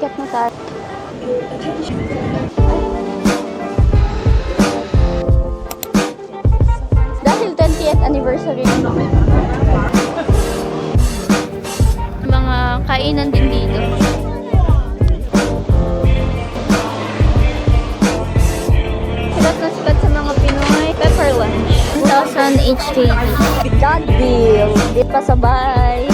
ticket na tayo. Dahil 20th anniversary mga kainan din dito. Sikat na sikat sa mga Pinoy pepper lunch. 1,000 HKD. God deal! Di pa sabay.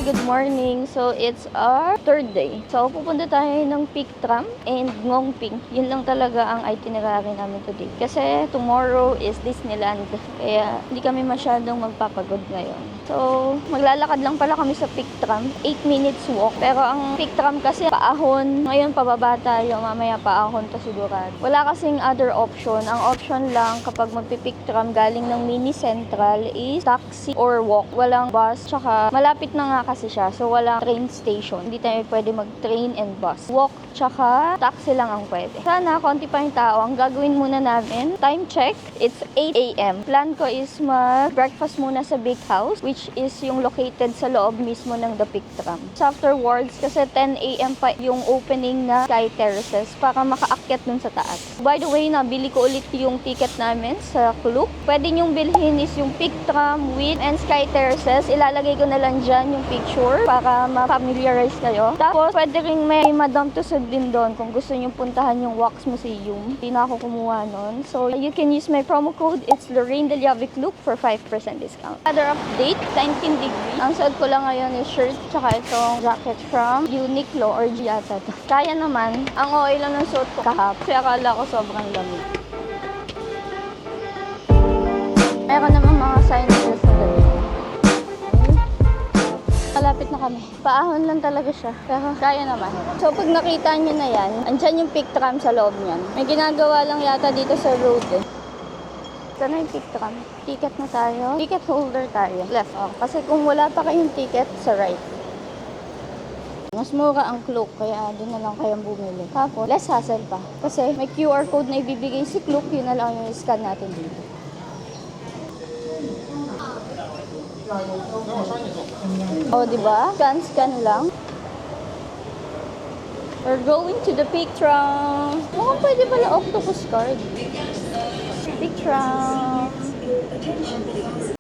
Good morning. So, it's our third day. So, pupunta tayo ng Peak Tram and Ngongping. Yun lang talaga ang itinerary namin today. Kasi tomorrow is Disneyland. Kaya hindi kami masyadong magpapagod ngayon. So, maglalakad lang pala kami sa Peak Tram. 8 minutes walk. Pero ang Peak Tram kasi paahon. Ngayon pababa tayo. Mamaya paahon to sigurado. Wala kasing other option. Ang option lang kapag magpi-Peak Tram galing ng Mini Central is taxi or walk. Walang bus. Tsaka malapit na nga kasi siya. So, walang train station. Hindi tayo pwede mag-train and bus. Walk, tsaka taxi lang ang pwede. Sana, konti pa yung tao. Ang gagawin muna namin, time check, it's 8 a.m. Plan ko is mag-breakfast muna sa Big House, which is yung located sa loob mismo ng The Peak Tram. So, afterwards, kasi 10 a.m. pa yung opening na Sky Terraces para makaakyat dun sa taas. By the way, nabili ko ulit yung ticket namin sa Klook. Pwede nyong bilhin is yung Peak Tram with and Sky Terraces. Ilalagay ko na lang dyan yung picture para ma-familiarize kayo. Tapos, pwede rin may Madame Tussauds din doon kung gusto nyo puntahan yung Wax Museum. Hindi na ako kumuha nun. So, you can use my promo code. It's Lorraine Delyavic Look for 5% discount. Other update, 19 degree. Ang suot ko lang ngayon is shirt tsaka itong jacket from Uniqlo or Giata to. Kaya naman, ang okay lang ng suot ko kahap. Kaya akala ko sobrang lamig. Meron naman mga signage na ganito. Malapit na kami. Paahon lang talaga siya. Pero kaya naman. So, pag nakita nyo na yan, andyan yung Peak Tram sa loob niyan. May ginagawa lang yata dito sa road eh. Ito na yung Peak Tram. Ticket na tayo. Ticket holder tayo. Left off. Kasi kung wala pa kayong ticket, sa right. Mas mura ang Klook, kaya doon na lang kayang bumili. Tapos, less hassle pa. Kasi may QR code na ibibigay si Klook, yun na lang yung scan natin dito. Oh, diba? Scan lang. We're going to the Peak Tram. Mukhang pwede pala octopus card. Peak Tram.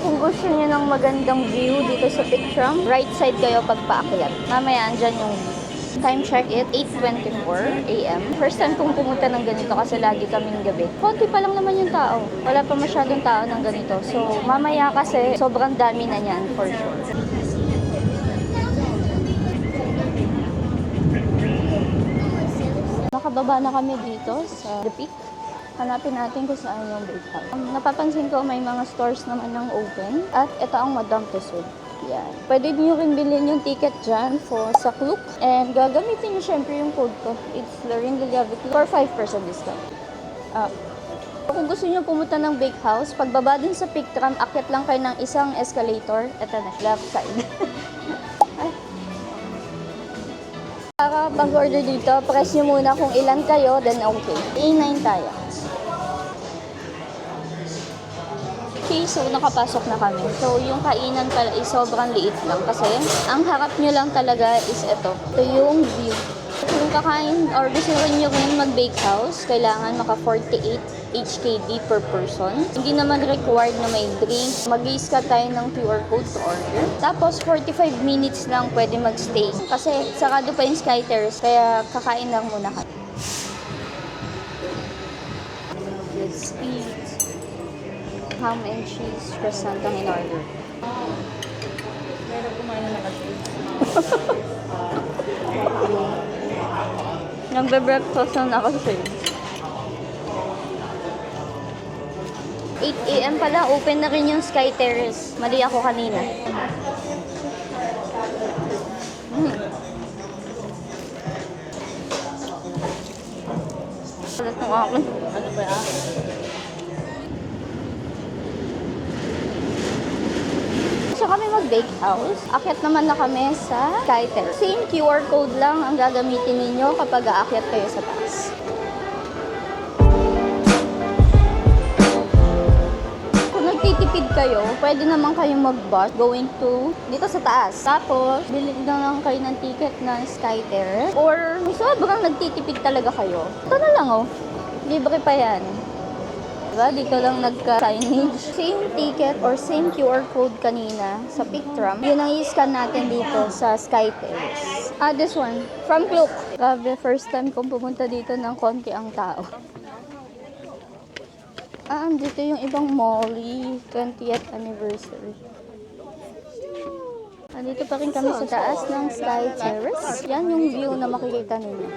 Kung gusto niyo ng magandang view dito sa Peak Tram, right side kayo pag paakyat. Mamaya andyan yung view. Time check it, 8:24 a.m. First time kong pumunta ng ganito kasi lagi kaming gabi. Konti pa lang naman yung tao. Wala pa masyadong tao ng ganito. So, mamaya kasi sobrang dami na niyan for sure. Nakababa na kami dito sa The Peak. Hanapin natin kung saan yung Big House. Napapansin ko may mga stores naman ng open. At ito ang Madame Tussauds. Yan. Pwede nyo rin bilhin yung ticket dyan sa Klook. And gagamitin nyo syempre yung code ko. It's Lorraine Delyavic for 5% discount. Kung gusto nyo pumunta ng Big House, pagbaba din sa Peak Tram, akyat lang kayo ng isang escalator. Ito na, left side. Ay. Para pag-order dito, press nyo muna kung ilan kayo, then okay. A9 tayo. Okay, so nakapasok na kami. So, yung kainan pala is sobrang liit lang kasi ang harap nyo lang talaga is ito. Ito yung view. Kung kakain or gusto nyo rin mag-bake house, kailangan maka 48 HKD per person. Hindi naman required na may drink. Mag-i-scan tayo ng QR code to order. Tapos, 45 minutes lang pwede mag-stay. Kasi sarado pa yung Sky Terrace, kaya kakain lang muna kami. Let's eat. Ham and cheese croissant ang in-order. Meron kumain na kasi. Nagbe-breakfast na ako sa'yo. 8 a.m. pala, open na rin yung Sky Terrace. Mali ako kanina. Salat ng akin. Ano ba yan? So kami mag-bake house. Akyat naman na kami sa Sky Terrace. Same QR code lang ang gagamitin ninyo kapag aakyat kayo sa taas. Kung nagtitipid kayo, pwede naman kayong mag-bus going to dito sa taas. Tapos, bili na lang kayo ng ticket ng SkyTerrace. Or, sobrang nagtitipid talaga kayo. Ito na lang oh. Libre pa yan. Diba? Dito lang nagka-signage. Same ticket or same QR code kanina sa Pictram. Yun ang i-scan natin dito sa SkyTerrace. This one. From Klook. Grabe, first time kong pumunta dito ng konti ang tao. Dito yung ibang Molly 20th anniversary. Dito pa rin kami sa taas ng SkyTerrace. Yan yung view na makikita ninyo.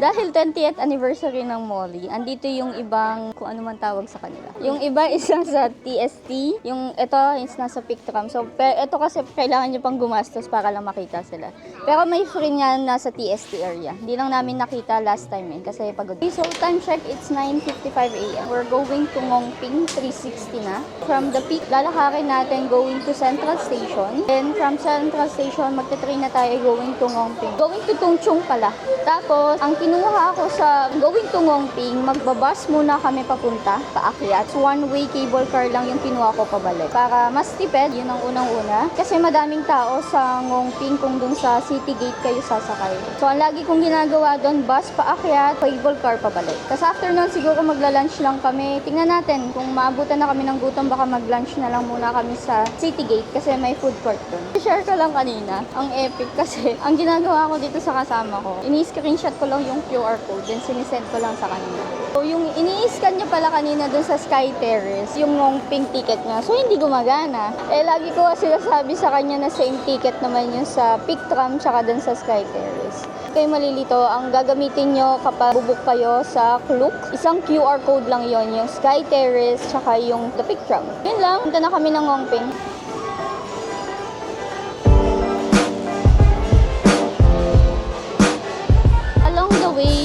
Dahil 20th anniversary ng Molly, andito yung ibang, kung ano man tawag sa kanila. Yung iba is nasa TST, yung ito is nasa Pictram. So, ito kasi kailangan nyo pang gumastos para lang makita sila. Pero may free nga nasa TST area. Hindi lang namin nakita last time kasi pagod. Okay, so time check, it's 9:55 AM. We're going to Ngongping 360 na. From the peak, lalakarin natin going to Central Station. Then from Central Station, magte-train na tayo going to Ngongping. Going to Tungchung pala. Tapos, ang kinuha ako sa going to Ngongping, magbabas muna kami papunta, paakyat. So, one-way cable car lang yung kinuha ko pabalik. Para mas tipid, yun ang unang-una. Kasi madaming tao sa Ngongping kung dun sa City Gate kayo sasakay. So, ang lagi kong ginagawa doon, bus paakyat, cable car pabalik. Tapos after nun, siguro magla-lunch lang kami. Tingnan natin, kung maabutan na kami ng gutom, baka mag-lunch na lang muna kami sa City Gate kasi may food court doon. I-share ko lang kanina, ang epic kasi ang ginagawa ko dito sa kasama ko, ini-screenshot ko lang yung QR code, then sinisend ko lang sa kanila. So, yung ini-scan niya pala kanina dun sa SkyTerrace, yung Ngongping ticket niya. So, hindi gumagana. Lagi ko kasi sabi sa kanya na same ticket naman yung sa Pictram tsaka dun sa SkyTerrace. Kayo malilito, ang gagamitin nyo kapag bubuk kayo sa Klook, isang QR code lang yon, yung SkyTerrace tsaka yung The Pictram. Yun lang, punta na kami ng Ngongping.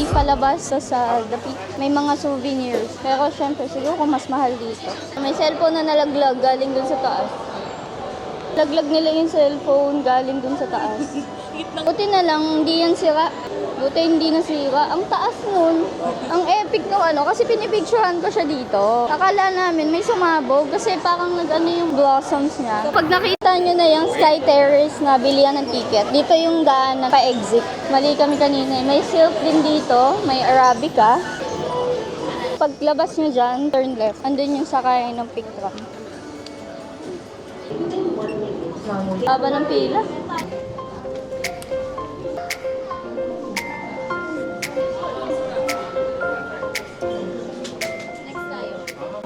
Palabas sa The Peak, may mga souvenirs. Pero syempre, siguro mas mahal dito. May cellphone na nalaglag galing dun sa taas. Laglag nila yung cellphone galing dun sa taas. Buti na lang, hindi yan sira. Buti hindi nasira. Ang taas nun. Ang epic no kasi pinipicturean ko siya dito. Akala namin may sumabog kasi parang nag-ano yung blossoms niya. So, pag nakita nyo na yung SkyTerrace na bilihan ng ticket, dito yung daan na pa-exit. Mali kami kanina. May silk din dito. May Arabica. Paglabas nyo dyan, turn left. Andun yung sakay ng Pictram. Haba ng pila.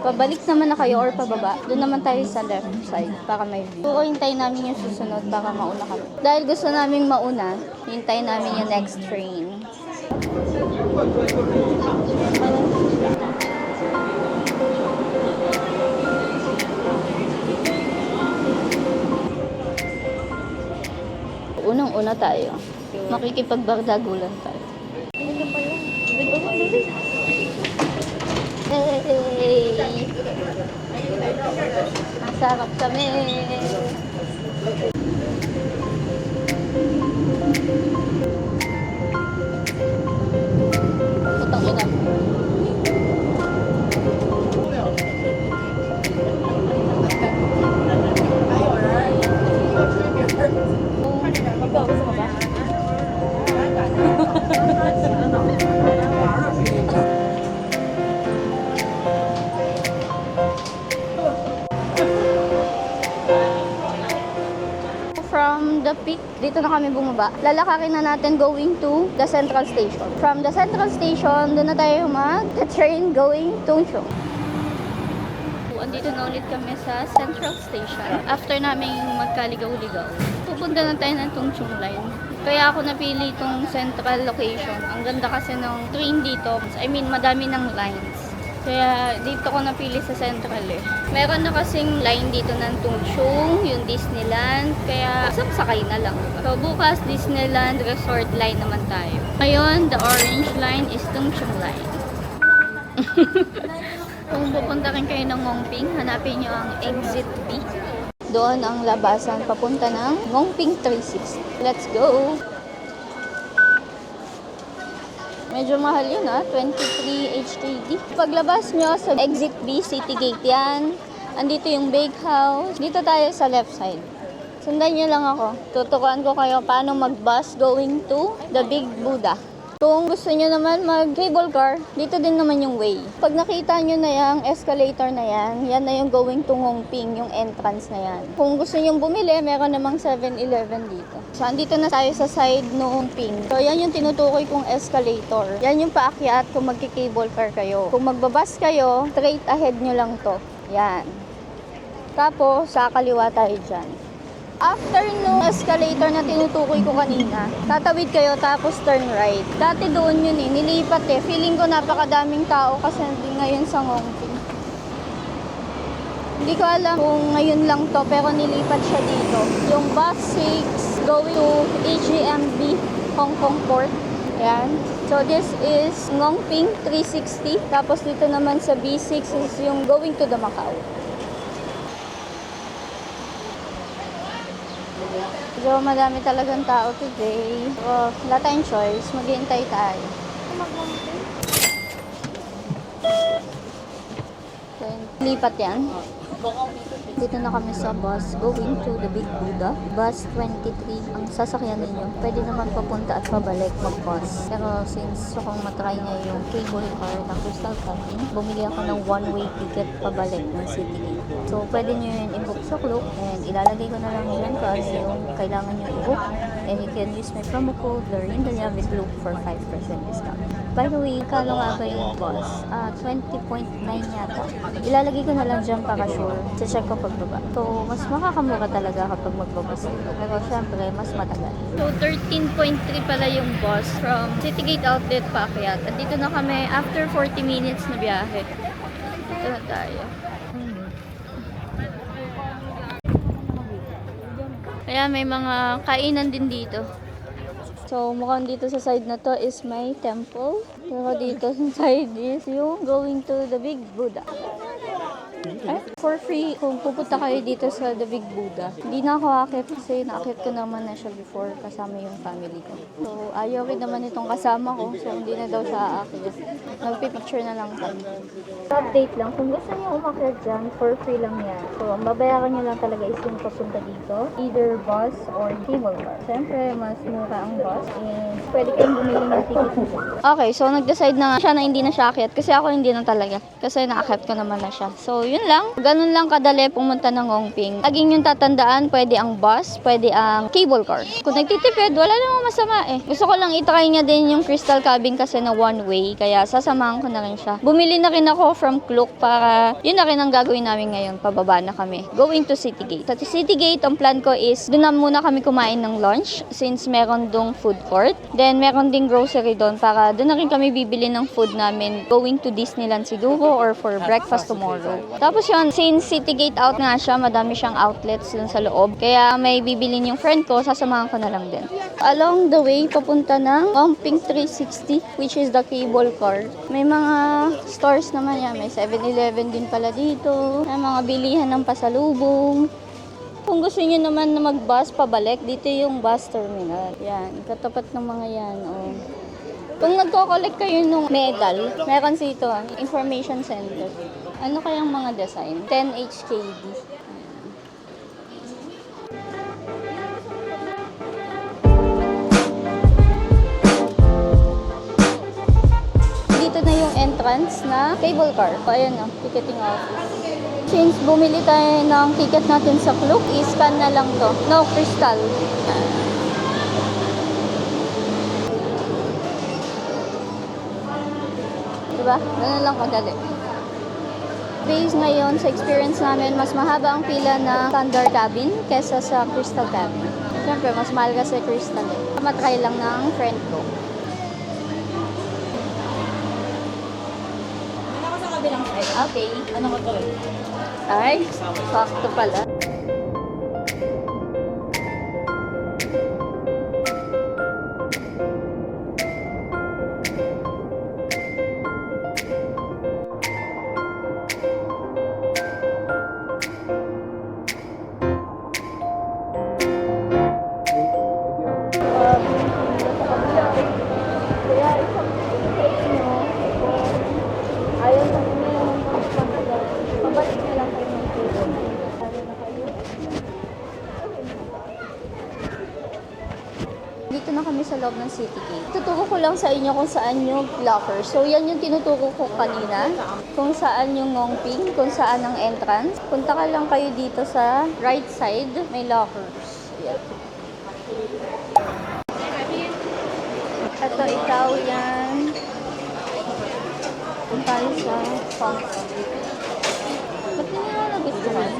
Pabalik naman na kayo or pababa. Doon naman tayo sa left side para may view. So, hintayin namin yung susunod para mauna kami. Dahil gusto namin mauna, hintayin namin yung next train. Unang-una tayo. Makikipagbardagulan tayo. Hey! Masarap kami! Putang ina mo. Ikaw, gusto mo ba? From the Peak, dito na kami bumaba. Lalakarin na natin going to the Central Station. From the Central Station, doon na tayo mag-train going to Tungchung. Andito na ulit kami sa Central Station. After namin magkaligaw-ligaw, pupunta na tayo ng Tungchung Line. Kaya ako napili itong central location. Ang ganda kasi ng train dito. I mean, madami ng lines. Kaya dito ko napili sa Central eh. Meron na kasing line dito ng Tungchung, yung Disneyland. Kaya sakay na lang. So bukas Disneyland Resort line naman tayo. Ngayon, the orange line is Tungchung line. Kung pupunta rin kayo ng Ngongping, hanapin nyo ang Exit B. Doon ang labasan papunta ng Ngongping 360. Let's go! Medyo mahal yun 23 HKD. Paglabas nyo sa exit B, City Gate yan. Andito yung bakehouse. Dito tayo sa left side. Sundan nyo lang ako. Tuturuan ko kayo paano mag-bus going to the Big Buddha. Kung gusto nyo naman mag-cable car, dito din naman yung way. Pag nakita nyo na yung escalator na yan, yan na yung going to Ngongping, yung entrance na yan. Kung gusto nyo bumili, meron namang 7-Eleven dito. So, andito na tayo sa side ng Ngongping. So, yan yung tinutukoy kong escalator. Yan yung paakyat kung magki-cable car kayo. Kung magbabas kayo, straight ahead nyo lang to. Yan. Tapos, sa kaliwa tayo dyan. After nung escalator na tinutukoy ko kanina, tatawid kayo tapos turn right. Dati doon yun nilipat Feeling ko napakadaming tao kasi hindi ngayon sa Ngongping. Hindi ko alam kung ngayon lang to pero nilipat siya dito. Yung bus 6 going to HGMB Hong Kong Port. Ayan. So this is Ngongping 360. Tapos dito naman sa B6 is yung going to the Macau. So, madami talagang tao today. So, wala tayong choice. Maghihintay tayo. So, lipat yan. Dito na kami sa bus going to the Big Buddha. Bus 23 ang sasakyan ninyo. Pwede naman papunta at pabalik mag-bus. Pero since akong matry niya yung cable car ng Crystal Cabin, bumili ako ng one-way ticket pabalik ng City Gate. So, pwede nyo yun i-book sa Klook and ilalagay ko na lang yun kasi yung kailangan nyo i-book. And you can use my promo code Lorindalia with Klook for 5% discount. By the way, kalo nga ba yung bus? 20.9 yata. Ilalagay ko na lang dyan para sure. Check ko pagbaba. So, mas makakamura talaga kapag magbabas dito. Pero syempre, mas matagal. So, 13.3 pala yung bus from City Gate Outlet paakyat. At dito na kami after 40 minutes na biyahe. Dito na tayo. Kaya may mga kainan din dito. So, mukhang dito sa side na to is my temple. Pero dito sa side is yung going to the Big Buddha. For free, kung pupunta kayo dito sa The Big Buddha, hindi na ako akit kasi naakit ko naman na siya before kasama yung family ko. So, ayaw rin naman itong kasama ko, so hindi na daw siya aakit. Nagpipicture na lang kami. Update lang, kung gusto niyo umakyat dyan, for free lang yan. So, ang babayaran niyo lang talaga is yung papunta dito, either bus or cable car. Siyempre, mas mura ang bus and pwede kayong bumili ng ticket. Okay, so nag-decide na siya na hindi na siya akyat kasi ako hindi na talaga. Kasi naakit ko naman na siya. So, yun lang. Ganun lang kadali pumunta ng Ngongping. Laging yung tatandaan, pwede ang bus, pwede ang cable car. Kung nagtitipid, wala namang masama Gusto ko lang itry niya din yung Crystal Cabin kasi na one way, kaya sasamahan ko na rin siya. Bumili na rin ako from Klook para yun na rin ang gagawin namin ngayon. Pababa na kami. Going to City Gate. Sa City Gate, ang plan ko is doon na muna kami kumain ng lunch since meron dong food court. Then, meron ding grocery doon para doon na rin kami bibili ng food namin going to Disneyland siguro or for breakfast tomorrow. Tapos yun, since City Gate out nga siya, madami siyang outlets dun sa loob. Kaya may bibilin yung friend ko, sasamahan ko na lang din. Along the way, papunta ng Ngongping 360, which is the cable car. May mga stores naman yan. May 7-Eleven din pala dito. May mga bilihan ng pasalubong. Kung gusto niyo naman na mag-bus pabalik, dito yung bus terminal. Yan, katapat ng mga yan. Kung nagko-collect kayo ng medal, meron dito, information center. Ano kayang mga design? 10 HKD. Dito na yung entrance na cable car. So, ayan ticketing office. Since bumili tayo ng ticket natin sa Klook, i-scan na lang to. No, Crystal. Diba? Ganun lang kadali. Based ngayon sa experience namin, mas mahaba ang pila na standard cabin kesa sa Crystal Cabin. Siyempre, mas mahal kasi Crystal Matry lang ng friend ko. Ano ko sa kabilang side? Okay. Ano ko to? Ay, sakto pala. Kaya isang City Gate. Tuturo ko lang sa inyo kung saan yung locker. So, yan yung tinuturo ko kanina. Kung saan yung Ngongping, kung saan ang entrance. Punta ka lang kayo dito sa right side. May lockers. Yan. Ito, Italian. Punta tayo sa funk. Ba't hindi nyo nagustuhan?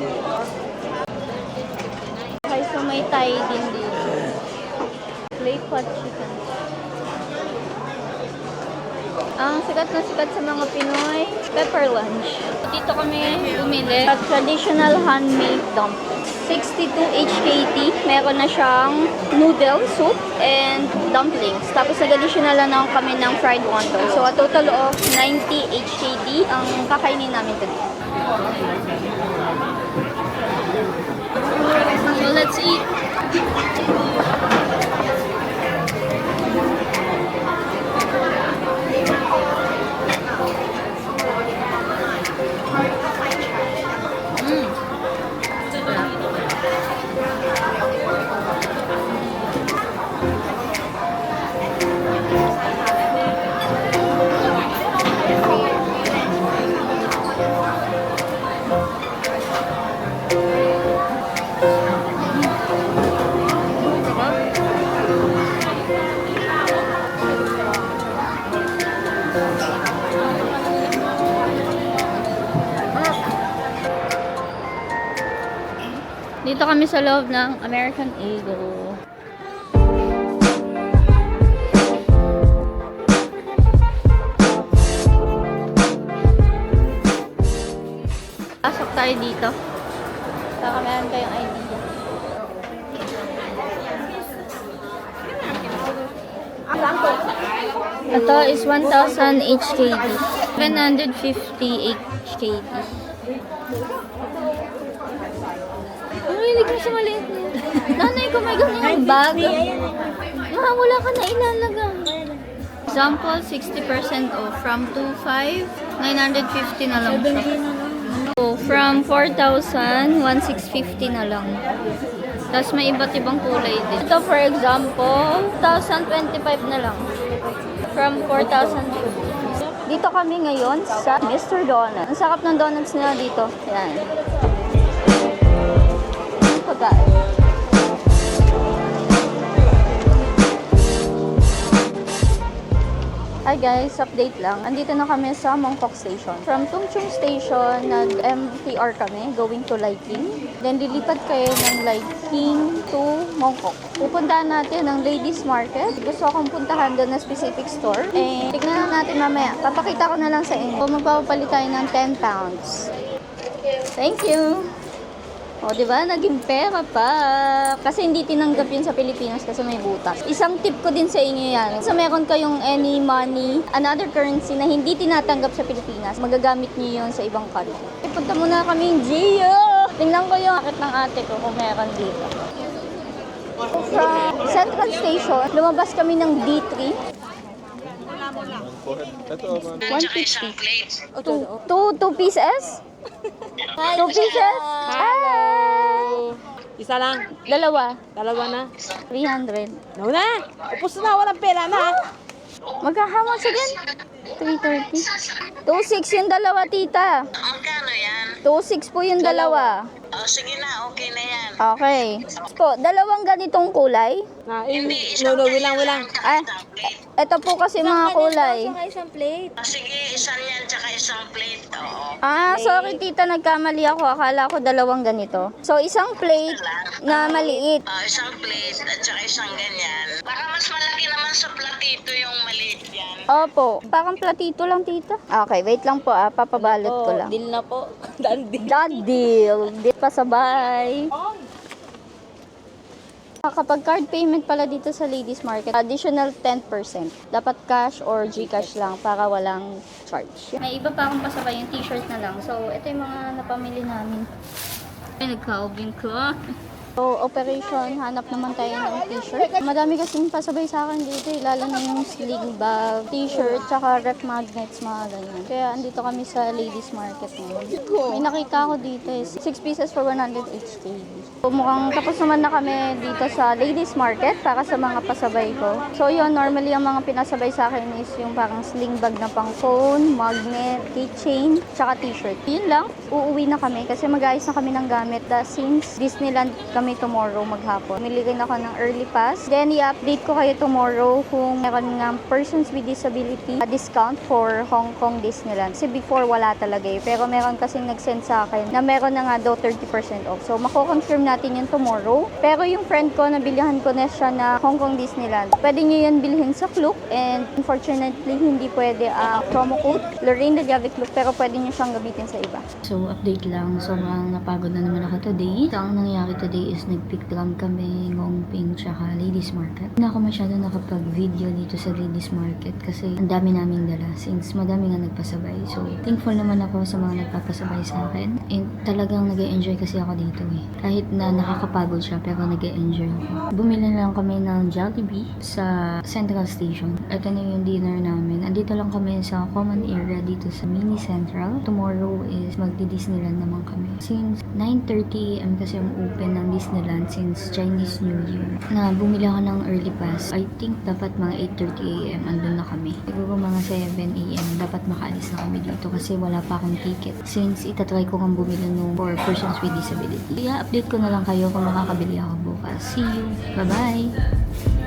Okay, so may Thai din dito. Clay pot chicken. Ang sikat na sikat sa mga Pinoy, pepper lunch. Dito kami bumili sa traditional handmade dumpling. 62 HKT. Meron na siyang noodle soup and dumplings. Tapos nag-additional na kami ng fried wonton. So a total of 90 HKT ang kakainin namin today. So let's eat. Dito kami sa loob ng American Eagle. Pasok tayo dito. Baka meron kayong idea. Ito is 1,000 HKD. 750 HKD. Mahilig mo sa maliit na yun. Nanay ko may ganyan bag. Wala ka na ilalaga. Example, 60% off. From 2,500, 950 na lang siya. So, from 4,000, 1,650 na lang. Tapos may iba't ibang kulay din. Ito for example, 1,025 na lang. From 4,050. Dito kami ngayon sa Mr. Donut. Ang sarap ng donuts nila dito. Ayan. Pagkain. Hi guys, update lang. Andito na kami sa Mongkok Station. From Tung Chung Station, nag-MTR kami going to Liking. Then lilipat kayo ng Liking to Mongkok. Pupuntahan natin ang Ladies Market. Gusto akong puntahan doon na specific store. And tignan na natin mamaya. Papakita ko na lang sa inyo. Magpapalit tayo ng 10 pounds. Thank you! O, diba? Naging pera pa. Kasi hindi tinanggap yun sa Pilipinas kasi may butas. Isang tip ko din sa inyo yan. So, meron kayong any money, another currency na hindi tinatanggap sa Pilipinas, magagamit niyo yun sa ibang country. Punta muna kami, Gio! Tingnan ko yung akit ng ate ko kung meron dito. From Central Station, lumabas kami ng D3. 150. Two pieces? 2 pieces? Hi! Isa lang. Dalawa. Dalawa na. 300. No na. Upos na. Walang pera na. Magkahamon siya din? 330. 2.6 yung dalawa, tita. Magkano yan? 2.6 po yung dalawa. Oh, sige na, okay na yan. Okay. Po, dalawang ganitong kulay. Na, Hindi, no, isang wilang. Ah, isang plate. ito po kasi mga kulay. Ah, sige, isang yan, tsaka isang plate. Oo. Ah, sorry tita, nagkamali ako. Akala ko dalawang ganito. So, isang plate na maliit. Isang plate at tsaka isang ganyan. Baka mas malaki naman sa platito yung maliit yan. Opo, parang platito lang tita. Okay, wait lang po papabalot ko lang. Deal na po. Done deal. Done deal. Di pa sabay. Kapag card payment pala dito sa Ladies Market, additional 10%. Dapat cash or GCash lang para walang charge. May iba pa akong pasabay yung t-shirt na lang. So, ito yung mga napamili namin. Ay, nagkaubing ko. So, operation, hanap naman tayo ng t-shirt. Madami kasing pasabay sa akin dito, lalo na yung sling bag, t-shirt, tsaka ref magnets, mga ganyan. Kaya andito kami sa ladies market ngayon. May nakita ako dito is 6 pieces for 100 each KD. So, mukhang tapos naman na kami dito sa ladies market para sa mga pasabay ko. So, yun, normally ang mga pinasabay sa akin is yung parang sling bag na pang phone, magnet, keychain, tsaka t-shirt. Yun lang, uuwi na kami kasi mag-ayos na kami ng gamit. Since Disneyland kami tomorrow maghapon. Miligan ako ng early pass. Then, i-update ko kayo tomorrow kung meron nga persons with disability discount for Hong Kong Disneyland. Kasi before wala talaga eh. Pero meron kasing nag-send sa akin na meron na nga daw 30% off. So, mako-confirm natin yun tomorrow. Pero yung friend ko, nabilihan ko na siya na Hong Kong Disneyland. Pwede nyo yan bilhin sa Klook and unfortunately, hindi pwede promo code Lorraine de Gavic Klook pero pwede nyo siyang gamitin sa iba. So, update lang. Sobrang napagod na naman ako today. So, ang nangyari today is nag-pick drum kami, Ngongping, tsaka Ladies Market. Hindi ako masyado nakapag-video dito sa Ladies Market kasi ang dami naming dala since madami nga nagpasabay. So, thankful naman ako sa mga nagpapasabay sa akin. And talagang nag-enjoy kasi ako dito eh. Kahit na nakakapagod siya pero nag-enjoy ako. Bumili lang kami ng Jollibee sa Central Station. Ito na yung dinner namin. Andito lang kami sa common area dito sa Mini Central. Tomorrow is magdi-Disneyland naman kami. Since 9:30 AM kasi ang open ng Disneyland since Chinese New Year. Na bumili ako ng early pass. I think dapat mga 8:30 AM andun na kami. Siguro mga 7 AM dapat makaalis na kami dito kasi wala pa akong ticket. Since itatry ko kang bumili nung for persons with disability. Kaya update ko na lang kayo kung makakabili ako bukas. See you! Bye-bye!